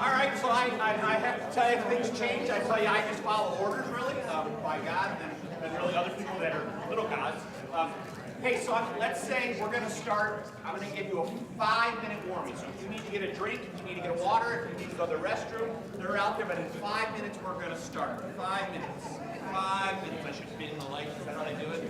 All right, so I have to tell you, things change. I tell you, I just follow orders, really, by God and really other people that are little gods. Hey, so let's say we're going to start. I'm going to give you a 5-minute warming. So if you need to get a drink, if you need to get a water, if you need to go to the restroom, they're out there. But in 5 minutes, we're going to start. 5 minutes. 5 minutes. I should spin in the light. Is that how I do it?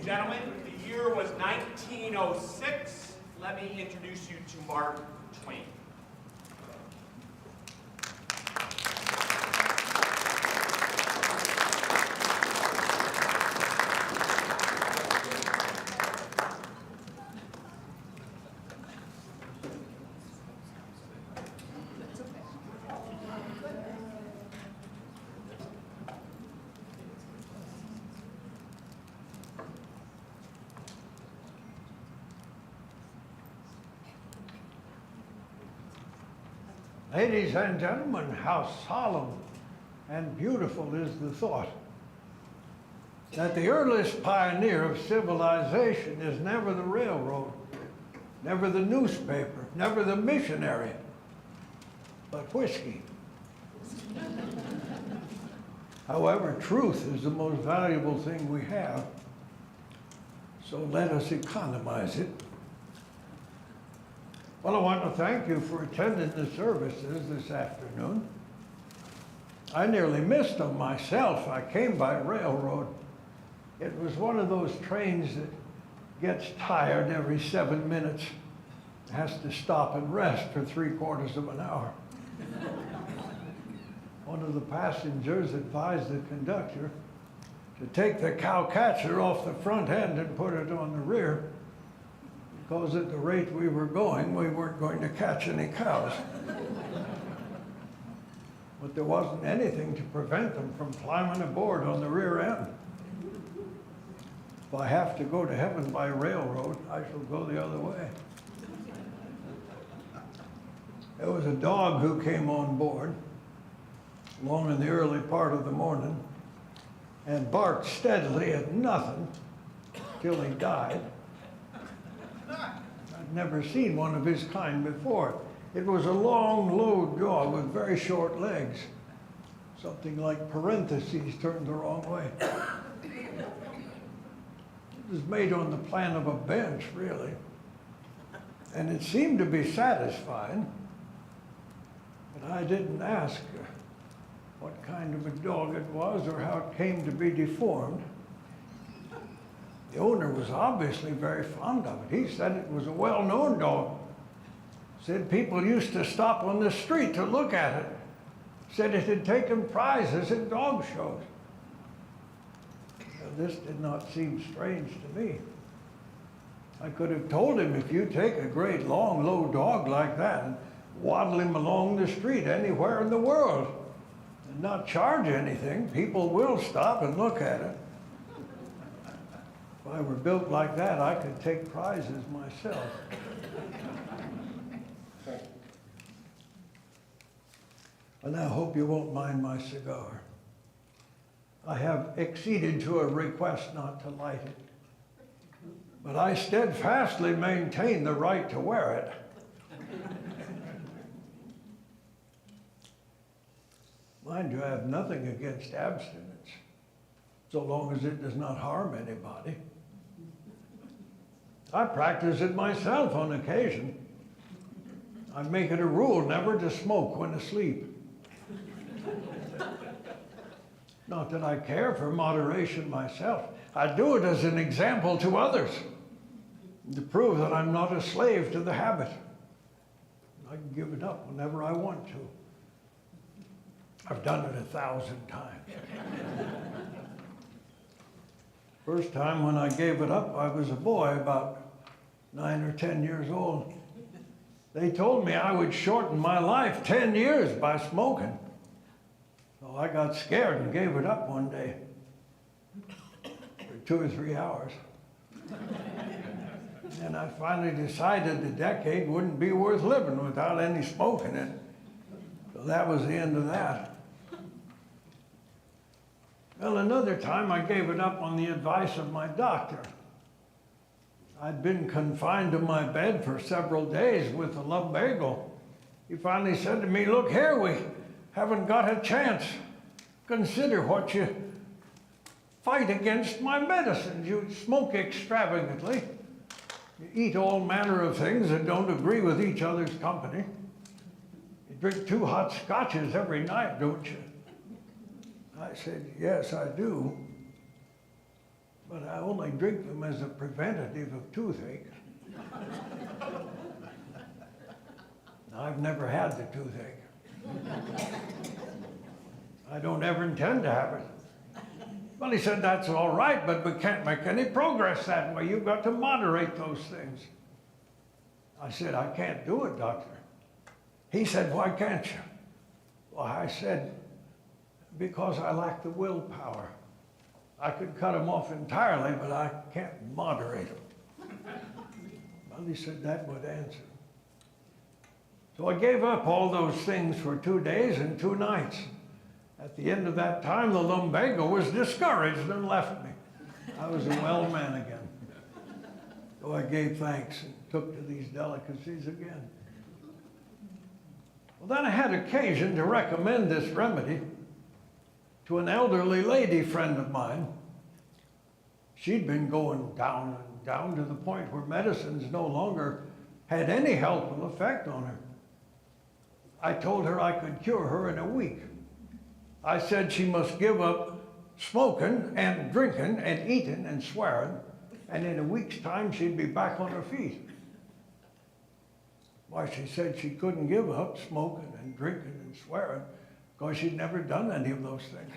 Gentlemen, the year was 1906. Let me introduce you to Mark Twain. Ladies and gentlemen, how solemn and beautiful is the thought that the earliest pioneer of civilization is never the railroad, never the newspaper, never the missionary, but whiskey. However, truth is the most valuable thing we have, so let us economize it. Well, I want to thank you for attending the services this afternoon. I nearly missed them myself. I came by railroad. It was one of those trains that gets tired every 7 minutes, has to stop and rest for 3/4 of an hour. One of the passengers advised the conductor to take the cow catcher off the front end and put it on the rear, because at the rate we were going, we weren't going to catch any cows. But there wasn't anything to prevent them from climbing aboard on the rear end. If I have to go to heaven by railroad, I shall go the other way. There was a dog who came on board along in the early part of the morning and barked steadily at nothing till he died. I'd never seen one of his kind before. It was a long, low dog with very short legs, something like parentheses turned the wrong way. It was made on the plan of a bench, really, and it seemed to be satisfying, but I didn't ask what kind of a dog it was or how it came to be deformed. The owner was obviously very fond of it. He said it was a well-known dog. Said people used to stop on the street to look at it. Said it had taken prizes at dog shows. Now, this did not seem strange to me. I could have told him, if you take a great long, low dog like that and waddle him along the street anywhere in the world and not charge anything, people will stop and look at it. If I were built like that, I could take prizes myself. And I hope you won't mind my cigar. I have acceded to a request not to light it, but I steadfastly maintain the right to wear it. Mind you, I have nothing against abstinence, so long as it does not harm anybody. I practice it myself on occasion. I make it a rule never to smoke when asleep. Not that I care for moderation myself. I do it as an example to others, to prove that I'm not a slave to the habit. I can give it up whenever I want to. I've done it 1,000 times. First time when I gave it up, I was a boy, about 9 or 10 years old. They told me I would shorten my life 10 years by smoking. So I got scared and gave it up one day for 2 or 3 hours. And I finally decided the decade wouldn't be worth living without any smoke in it. So that was the end of that. Well, another time I gave it up on the advice of my doctor. I'd been confined to my bed for several days with a lumbago. He finally said to me, "Look here, we haven't got a chance. Consider what you fight against my medicines. You smoke extravagantly. You eat all manner of things that don't agree with each other's company. You drink 2 hot scotches every night, don't you?" I said, "Yes, I do." but I only drink them as a preventative of toothache. I've never had the toothache. I don't ever intend to have it. Well, he said, that's all right, but we can't make any progress that way. You've got to moderate those things. I said, I can't do it, doctor. He said, why can't you? Well, I said, because I lack the willpower. I could cut them off entirely, but I can't moderate them. Well, he said that would answer. So I gave up all those things for 2 days and 2 nights. At the end of that time, the lumbago was discouraged and left me. I was a well man again. So I gave thanks and took to these delicacies again. Well, then I had occasion to recommend this remedy to an elderly lady friend of mine. She'd been going down and down to the point where medicines no longer had any helpful effect on her. I told her I could cure her in a week. I said she must give up smoking and drinking and eating and swearing, and in a week's time she'd be back on her feet. Why, she said she couldn't give up smoking and drinking and swearing because she'd never done any of those things.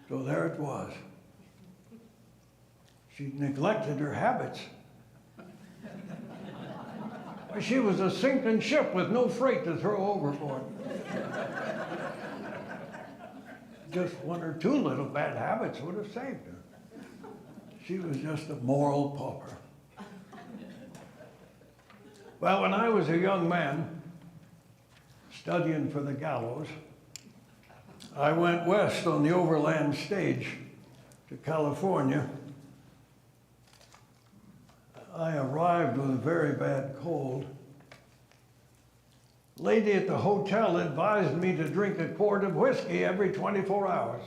So there it was. She'd neglected her habits. She was a sinking ship with no freight to throw overboard. Just 1 or 2 little bad habits would have saved her. She was just a moral pauper. Well, when I was a young man studying for the gallows, I went west on the overland stage to California. I arrived with a very bad cold. Lady at the hotel advised me to drink a quart of whiskey every 24 hours.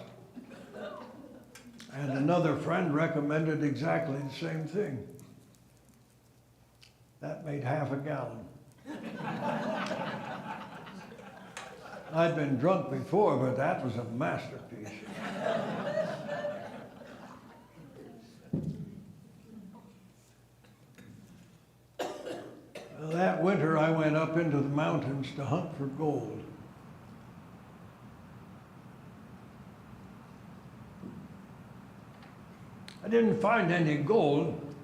And another friend recommended exactly the same thing. That made half a gallon. I'd been drunk before, but that was a masterpiece. Well, that winter, I went up into the mountains to hunt for gold. I didn't find any gold,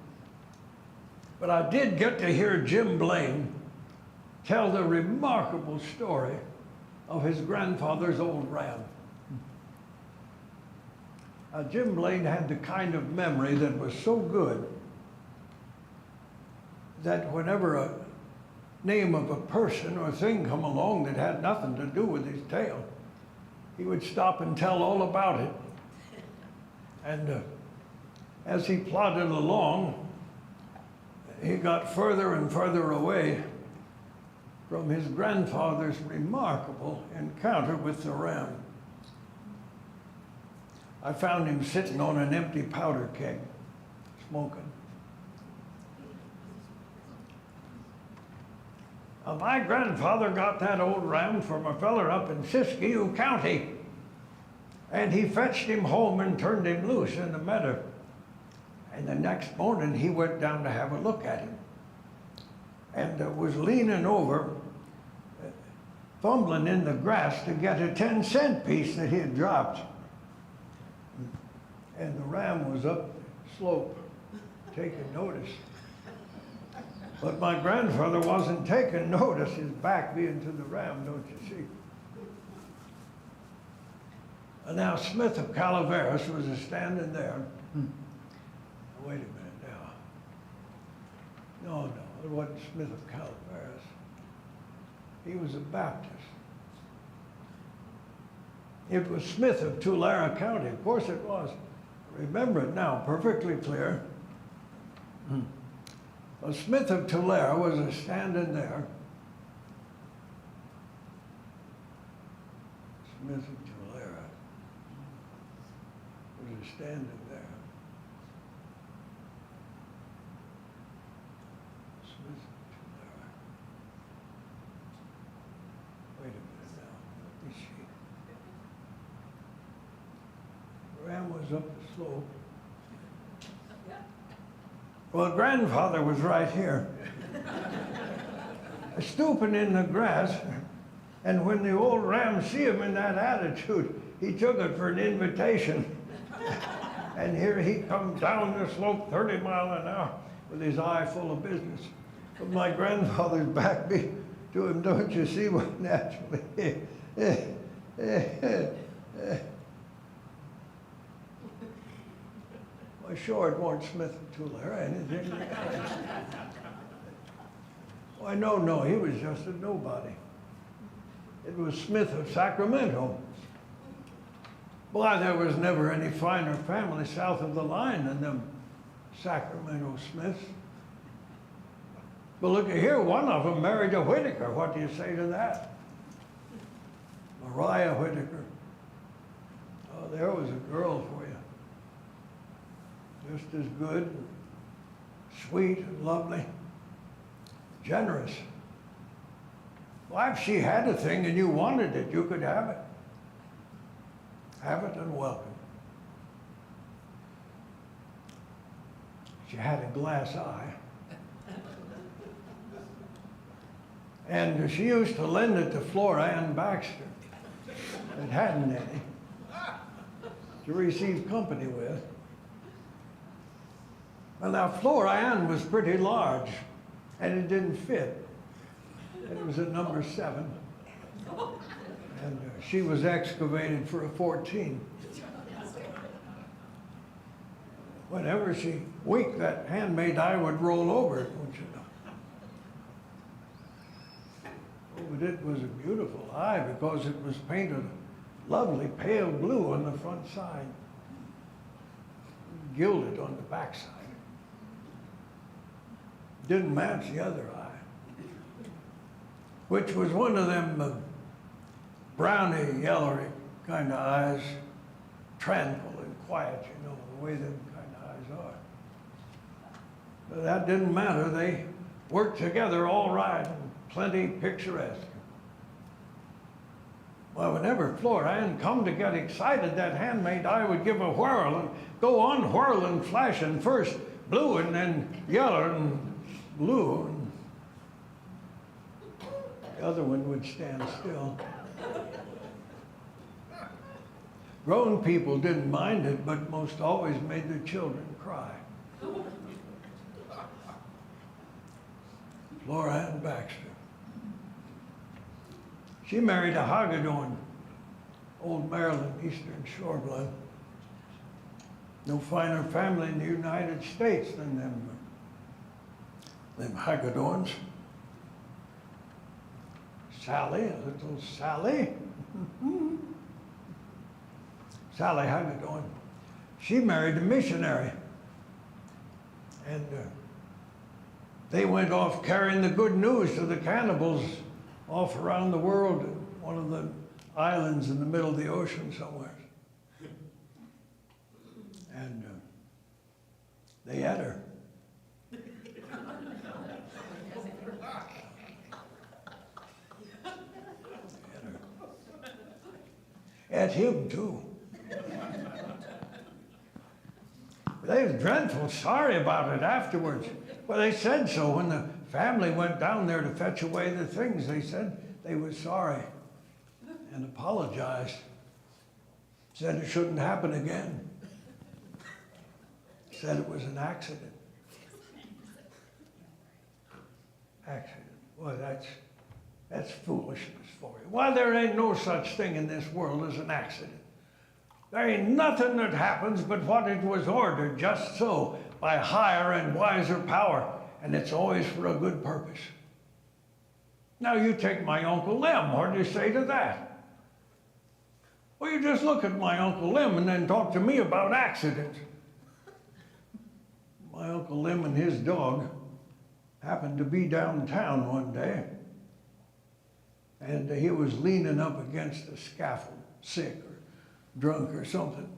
but I did get to hear Jim Blaine tell the remarkable story of his grandfather's old ram. Jim Blaine had the kind of memory that was so good that whenever a name of a person or thing come along that had nothing to do with his tale, he would stop and tell all about it. And as he plodded along, he got further and further away from his grandfather's remarkable encounter with the ram. I found him sitting on an empty powder keg, smoking. My grandfather got that old ram from a feller up in Siskiyou County, and he fetched him home and turned him loose in the meadow. And the next morning, he went down to have a look at him, and was leaning over, fumbling in the grass to get a 10-cent piece that he had dropped. And the ram was up the slope, taking notice. But my grandfather wasn't taking notice, his back being to the ram, don't you see? And now Smith of Calaveras was standing there. Wait a minute now. No, it wasn't Smith of Calaveras. He was a Baptist. It was Smith of Tulare County. Of course it was. Remember it now, perfectly clear. Well, Smith of Tulare was standing there. Smith of Tulare was standing there. Smith of Tulare. Wait a minute now. Let me see. comes up the slope. Well, grandfather was right here, stooping in the grass, and when the old ram see him in that attitude, he took it for an invitation. And here he comes down the slope 30 miles an hour with his eye full of business. But my grandfather's back beat to him, don't you see what naturally? Well, sure, it weren't Smith and Tuller or anything. Why, no, he was just a nobody. It was Smith of Sacramento. Why, there was never any finer family south of the line than them Sacramento Smiths. But look at here, one of them married a Whitaker. What do you say to that? Mariah Whitaker. Oh, there was a girl for you. Just as good, sweet and lovely, generous. Well, if she had a thing and you wanted it, you could have it. Have it and welcome. She had a glass eye. And she used to lend it to Flora Ann Baxter. It hadn't any to receive company with. Well, now, Flora Ann was pretty large, and it didn't fit. It was a number 7. And she was excavated for a 14. Whenever she winked, that handmaid eye would roll over, don't you know? Oh, but it was a beautiful eye because it was painted lovely pale blue on the front side, gilded on the back side. Didn't match the other eye, which was one of them browny, yellowy kind of eyes, tranquil and quiet, you know, the way them kind of eyes are. But that didn't matter. They worked together all right and plenty picturesque. Well, whenever Flora Ann come to get excited, that handmaid eye would give a whirl and go on whirling, flashing, first blue and then yellow and blue. And the other one would stand still. Grown people didn't mind it, but most always made their children cry. Flora Ann Baxter. She married a Hagedorn, old Maryland, Eastern Shore blood. No finer family in the United States than them Hagedorns. Sally, a little Sally. Sally Hagedorn. She married a missionary. And they went off carrying the good news to the cannibals off around the world, one of the islands in the middle of the ocean somewhere. And they had her. At him too. They was dreadful sorry about it afterwards. Well, they said so when the family went down there to fetch away the things. They said they were sorry and apologized. Said it shouldn't happen again. Said it was an accident. Accident. Well, that's foolishness for you. Why, there ain't no such thing in this world as an accident. There ain't nothing that happens but what it was ordered just so by higher and wiser power, and it's always for a good purpose. Now you take my Uncle Lem. What do you say to that? Well, you just look at my Uncle Lem and then talk to me about accidents. My Uncle Lem and his dog happened to be downtown one day, and he was leaning up against the scaffold, sick or drunk or something.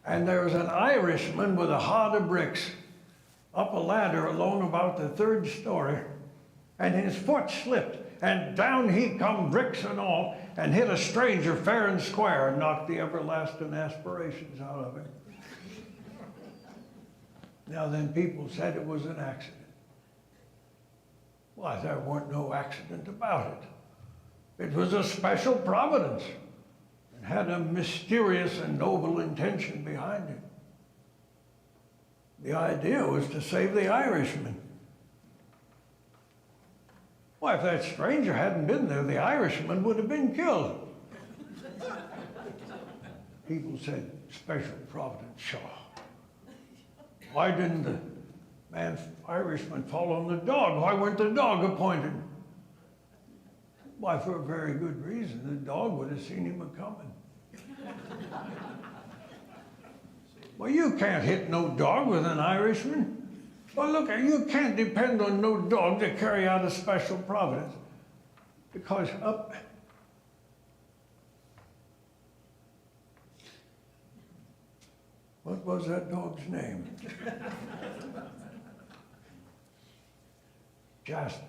And there was an Irishman with a hod of bricks up a ladder along about the 3rd story, and his foot slipped, and down he come, bricks and all, and hit a stranger fair and square and knocked the everlasting aspirations out of him. Now then, people said it was an accident. Why, there weren't no accident about it. It was a special providence. It had a mysterious and noble intention behind it. The idea was to save the Irishman. Why, if that stranger hadn't been there, the Irishman would have been killed. People said, special providence, Shaw. Why didn't the Irishman fall on the dog? Why weren't the dog appointed? Why, for a very good reason. The dog would have seen him a-coming. Well, you can't hit no dog with an Irishman. Well, look, you can't depend on no dog to carry out a special providence. Because what was that dog's name? Jasper.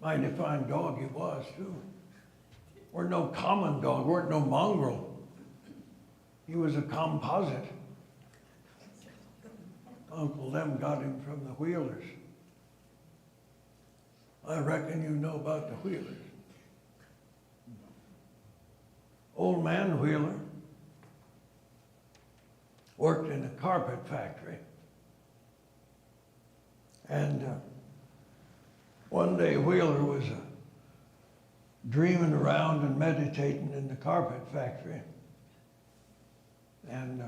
Mighty fine dog he was, too. Weren't no common dog, weren't no mongrel. He was a composite. Uncle Lem got him from the Wheelers. I reckon you know about the Wheelers. Old man Wheeler worked in a carpet factory. And one day Wheeler was dreaming around and meditating in the carpet factory. And the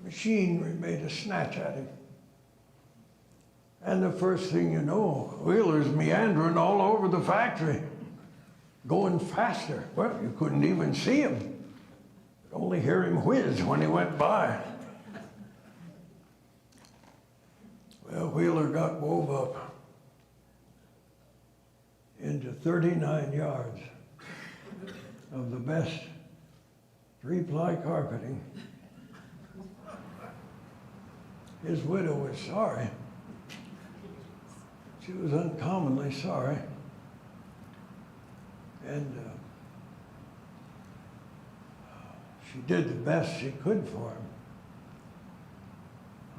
machinery made a snatch at him. And the first thing you know, Wheeler's meandering all over the factory, going faster. Well, you couldn't even see him. You could only hear him whiz when he went by. Well, Wheeler got wove up into 39 yards of the best three-ply carpeting. His widow was sorry. She was uncommonly sorry. And she did the best she could for him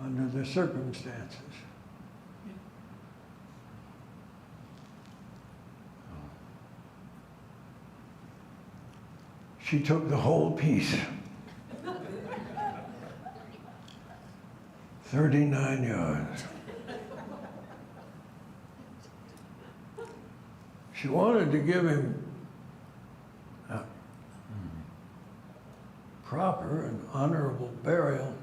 under the circumstances. She took the whole piece. 39 yards. She wanted to give him a proper and honorable burial,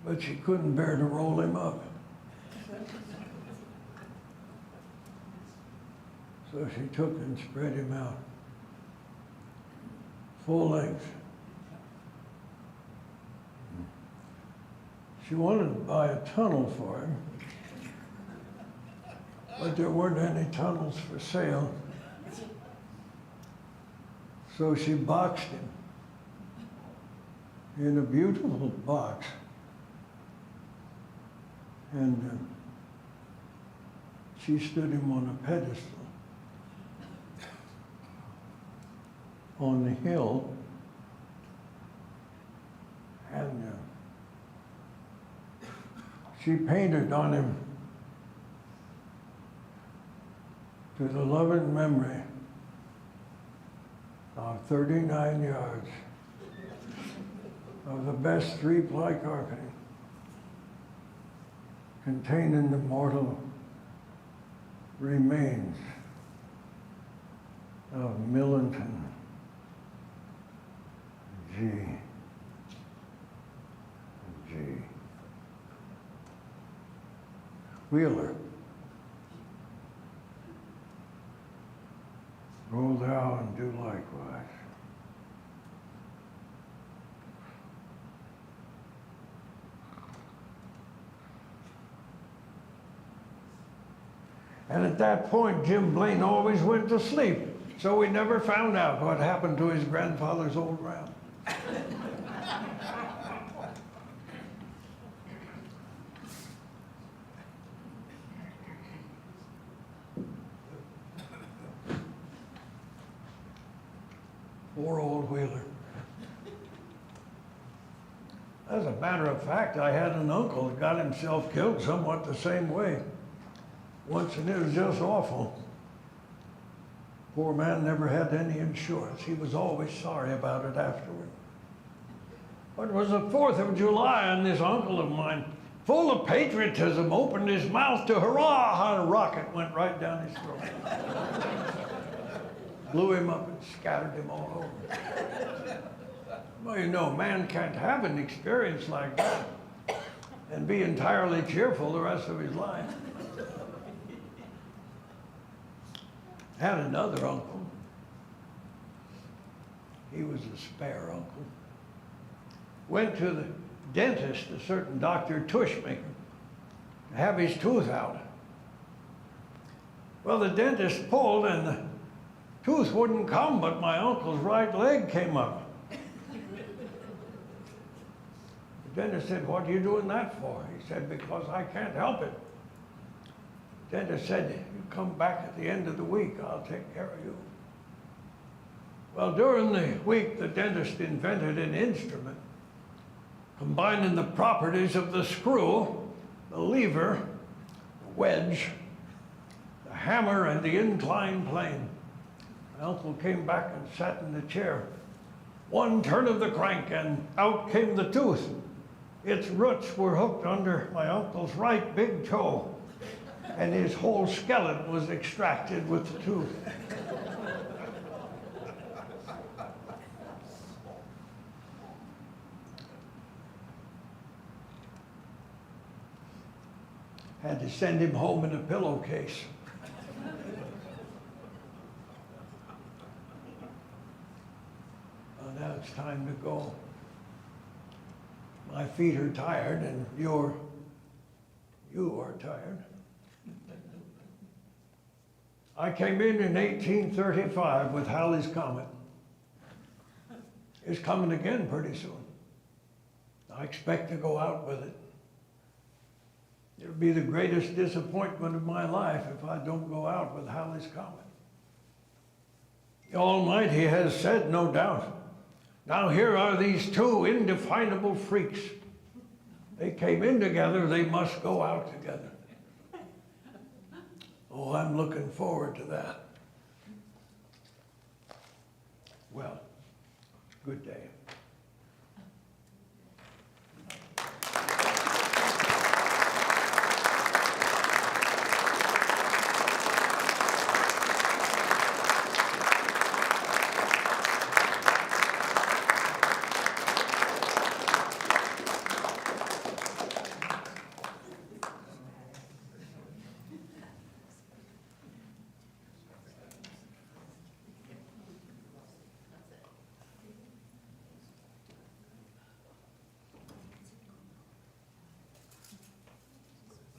but she couldn't bear to roll him up. So she took and spread him out, full length. She wanted to buy a tunnel for him, but there weren't any tunnels for sale. So she boxed him in a beautiful box. And she stood him on a pedestal on the hill. And she painted on him, to the loving memory of 39 yards of the best three-ply carpeting containing the mortal remains of Millington G. Wheeler. Go thou and do likewise. And at that point, Jim Blaine always went to sleep, so we never found out what happened to his grandfather's old ram. Poor old Wheeler. matter of fact, I had an uncle that got himself killed somewhat the same way once, and it was just awful. Poor man never had any insurance. He was always sorry about it afterward. But it was the 4th of July, and this uncle of mine, full of patriotism, opened his mouth to hurrah, and a rocket went right down his throat. Blew him up and scattered him all over. Well, you know, man can't have an experience like that and be entirely cheerful the rest of his life. Had another uncle. He was a spare uncle. Went to the dentist, a certain Dr. Tushmaker, to have his tooth out. Well, the dentist pulled and the tooth wouldn't come, but my uncle's right leg came up. The dentist said, "What are you doing that for?" He said, "Because I can't help it." The dentist said, "You come back at the end of the week, I'll take care of you." Well, during the week, the dentist invented an instrument combining the properties of the screw, the lever, the wedge, the hammer, and the inclined plane. My uncle came back and sat in the chair. One turn of the crank and out came the tooth. Its roots were hooked under my uncle's right big toe, and his whole skeleton was extracted with the tooth. Had to send him home in a pillowcase. Well, now it's time to go. My feet are tired, and you are tired. I came in 1835 with Halley's Comet. It's coming again pretty soon. I expect to go out with it. It'll be the greatest disappointment of my life if I don't go out with Halley's Comet. The Almighty has said, no doubt, now here are these two indefinable freaks. They came in together, they must go out together. Oh, I'm looking forward to that. Well, good day.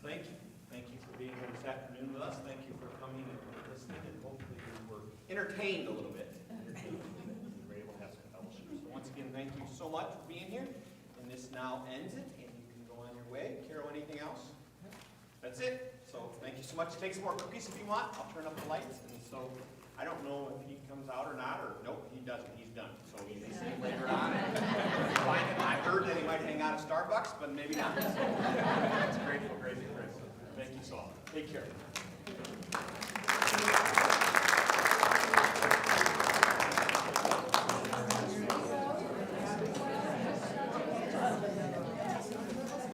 Thank you. Thank you for being here this afternoon with us. Thank you for coming and listening, and hopefully you were entertained a little bit. You were able to have some fellowship. So once again, thank you so much for being here. And this now ends it, and you can go on your way. Carol, anything else? That's it. So thank you so much. Take some more cookies if you want. I'll turn up the lights. And so I don't know if he comes out or not, or nope, he doesn't. He's done. So you may see him later on. Find him. I heard that he might hang out at Starbucks, but maybe not. So, it's grateful, grateful, grateful. Thank you so much. Take care.